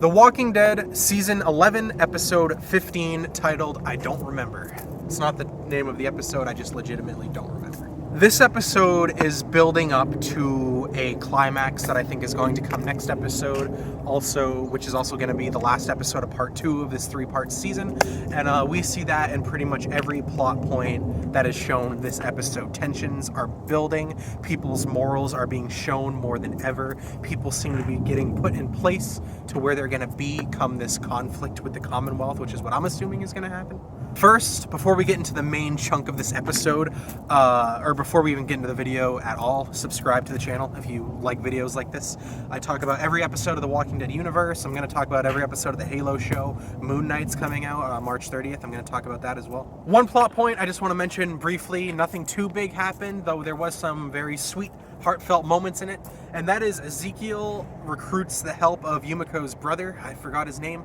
The Walking Dead, Season 11, Episode 15, titled, I Don't Remember. It's not the name of the episode, I just legitimately don't remember. This episode is building up to a climax that I think is going to come next episode, which is also going to be the last episode of part 2 of this 3-part season. And we see that in pretty much every plot point that is shown in this episode. Tensions are building, people's morals are being shown more than ever. People seem to be getting put in place to where they're going to be come this conflict with the Commonwealth, which is what I'm assuming is going to happen. First, before we get into the main chunk of this episode, or before we even get into the video at all, subscribe to the channel if you like videos like this. I talk about every episode of the Walking Dead universe. I'm going to talk about every episode of the Halo show. Moon Knight's coming out on March 30th. I'm going to talk about that as well. One plot point I just want to mention briefly. Nothing too big happened, though there was some very sweet, heartfelt moments in it. And that is Ezekiel recruits the help of Yumiko's brother, I forgot his name,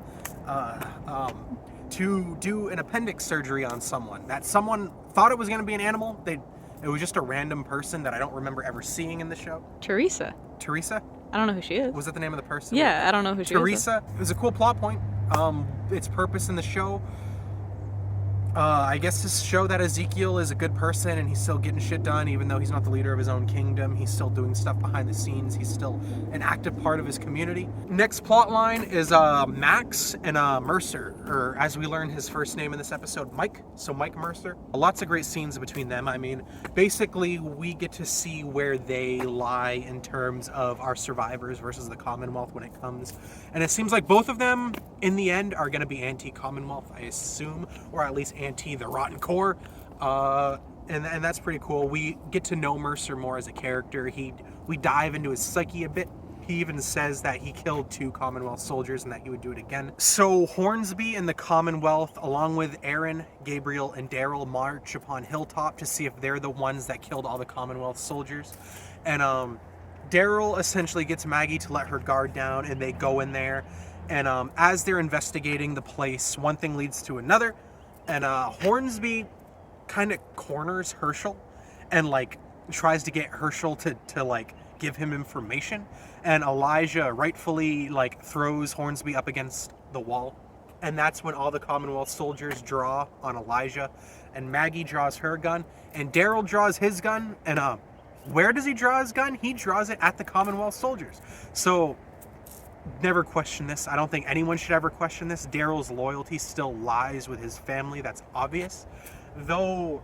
to do an appendix surgery on someone. That someone thought it was going to be an animal. It was just a random person that I don't remember ever seeing in the show. Teresa? I don't know who she is. Was that the name of the person? Yeah, I don't know who she is. Teresa. It was a cool plot point. Its purpose in the show, I guess, to show that Ezekiel is a good person and he's still getting shit done, even though he's not the leader of his own kingdom. He's still doing stuff behind the scenes. He's still an active part of his community. Next plot line is Max and Mercer, or as we learn his first name in this episode, Mike. So Mike Mercer. Lots of great scenes between them. I mean, basically we get to see where they lie in terms of our survivors versus the Commonwealth when it comes. And it seems like both of them in the end are going to be anti-Commonwealth, I assume, or at least anti the Rotten Core, and that's pretty cool. We get to know Mercer more as a character. We dive into his psyche a bit. He even says that he killed 2 Commonwealth soldiers and that he would do it again. So Hornsby and the Commonwealth, along with Aaron, Gabriel, and Daryl, march upon Hilltop to see if they're the ones that killed all the Commonwealth soldiers. And Daryl essentially gets Maggie to let her guard down, and they go in there. And as they're investigating the place, one thing leads to another. And Hornsby kind of corners Herschel and tries to get Herschel to give him information. And Elijah rightfully throws Hornsby up against the wall. And that's when all the Commonwealth soldiers draw on Elijah. And Maggie draws her gun. And Daryl draws his gun. And where does he draw his gun? He draws it at the Commonwealth soldiers. So never question this. I don't think anyone should ever question this. Daryl's loyalty still lies with his family. That's obvious. Though,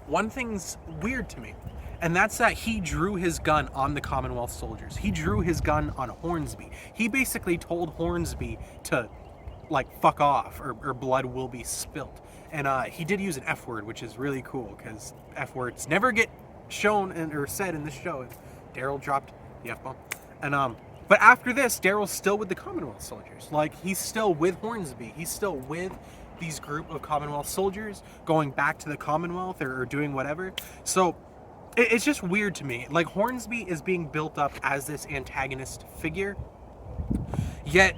one thing's weird to me, and that's that he drew his gun on the Commonwealth soldiers. He drew his gun on Hornsby. He basically told Hornsby to, fuck off, or blood will be spilt. And he did use an F word, which is really cool, because F words never get shown or said in this show. Daryl dropped the F-bomb. And, but after this, Daryl's still with the Commonwealth soldiers. He's still with Hornsby. He's still with these group of Commonwealth soldiers, going back to the Commonwealth or doing whatever. So it's just weird to me. Hornsby is being built up as this antagonist figure, yet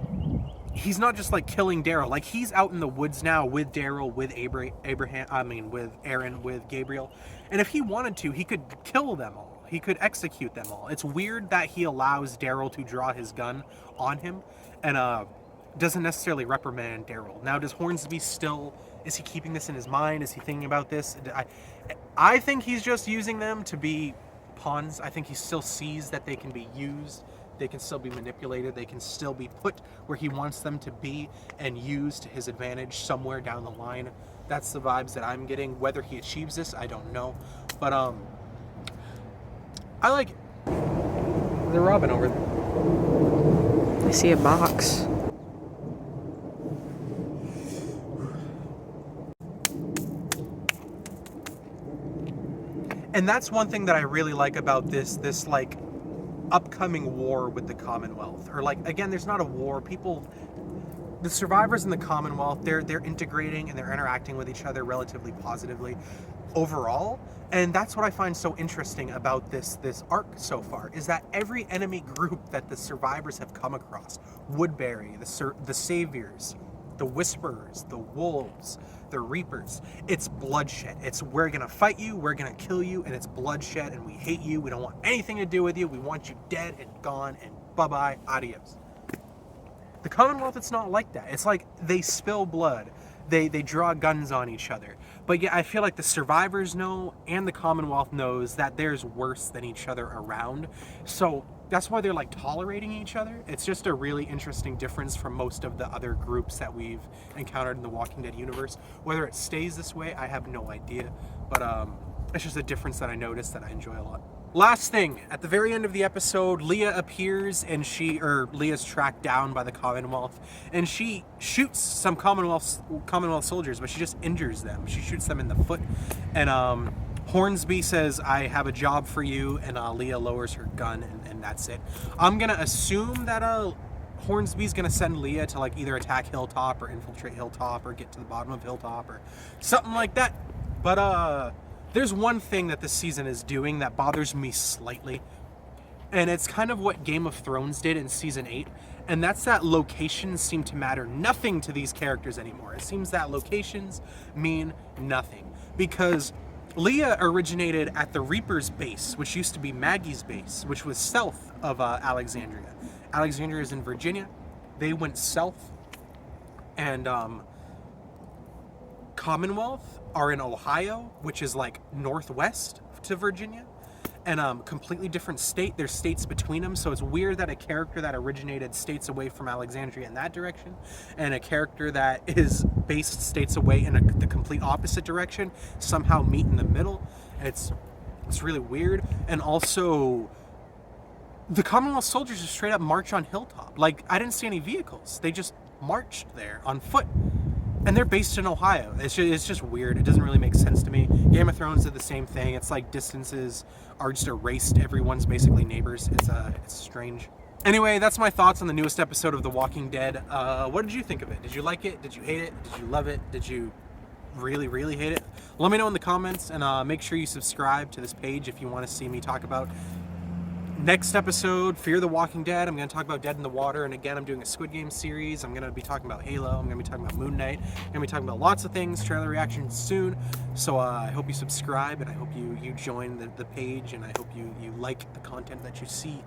he's not just killing Daryl. He's out in the woods now with Daryl, with with Aaron, with Gabriel. And if he wanted to, he could kill them all. He could execute them all. It's weird that he allows Daryl to draw his gun on him and doesn't necessarily reprimand Daryl. Now, does Hornsby is he keeping this in his mind? Is he thinking about this? I think he's just using them to be pawns. I think he still sees that they can be used. They can still be manipulated. They can still be put where he wants them to be and used to his advantage somewhere down the line. That's the vibes that I'm getting. Whether he achieves this, I don't know. But, I like it. They're robbing over there. I see a box. And that's one thing that I really like about this upcoming war with the Commonwealth. Or again, there's not a war. The survivors in the Commonwealth, they're integrating and they're interacting with each other relatively positively overall. And that's what I find so interesting about this arc so far, is that every enemy group that the survivors have come across, Woodbury, the Saviors, the Whisperers, the Wolves, the Reapers, it's bloodshed. It's, we're gonna fight you, we're gonna kill you, and it's bloodshed, and we hate you, we don't want anything to do with you, we want you dead and gone, and bye-bye, adios. The Commonwealth, it's not like that. It's like they spill blood. They draw guns on each other. But yeah, I feel like the survivors know and the Commonwealth knows that there's worse than each other around. So that's why they're like tolerating each other. It's just a really interesting difference from most of the other groups that we've encountered in the Walking Dead universe. Whether it stays this way, I have no idea. But it's just a difference that I noticed that I enjoy a lot. Last thing, at the very end of the episode, Leah appears and Leah's tracked down by the Commonwealth, and she shoots some Commonwealth soldiers, but she just injures them. She shoots them in the foot, and Hornsby says, "I have a job for you," and Leah lowers her gun, and that's it. I'm gonna assume that Hornsby's gonna send Leah to like either attack Hilltop or infiltrate Hilltop or get to the bottom of Hilltop or something like that. But there's one thing that this season is doing that bothers me slightly, and it's kind of what Game of Thrones did in season 8, and that's that locations seem to matter nothing to these characters anymore. It seems that locations mean nothing, because Leah originated at the Reaper's base, which used to be Maggie's base, which was south of Alexandria. Alexandria is in Virginia. They went south, and Commonwealth are in Ohio, which is like northwest to Virginia, and completely different state. There's states between them, so it's weird that a character that originated states away from Alexandria in that direction, and a character that is based states away in the complete opposite direction somehow meet in the middle. It's really weird. And also, the Commonwealth soldiers just straight up march on Hilltop. Like, I didn't see any vehicles. They just marched there on foot. And they're based in Ohio. It's just weird. It doesn't really make sense to me. Game of Thrones did the same thing. It's like distances are just erased. Everyone's basically neighbors. It's strange. Anyway, that's my thoughts on the newest episode of The Walking Dead. What did you think of it? Did you like it? Did you hate it? Did you love it? Did you really, really hate it? Let me know in the comments, and make sure you subscribe to this page if you want to see me talk about next episode, Fear the Walking Dead. I'm going to talk about Dead in the Water, and again, I'm doing a Squid Game series. I'm going to be talking about Halo. I'm going to be talking about Moon Knight. I'm going to be talking about lots of things, trailer reactions soon. So I hope you subscribe, and I hope you join the page, and I hope you like the content that you see.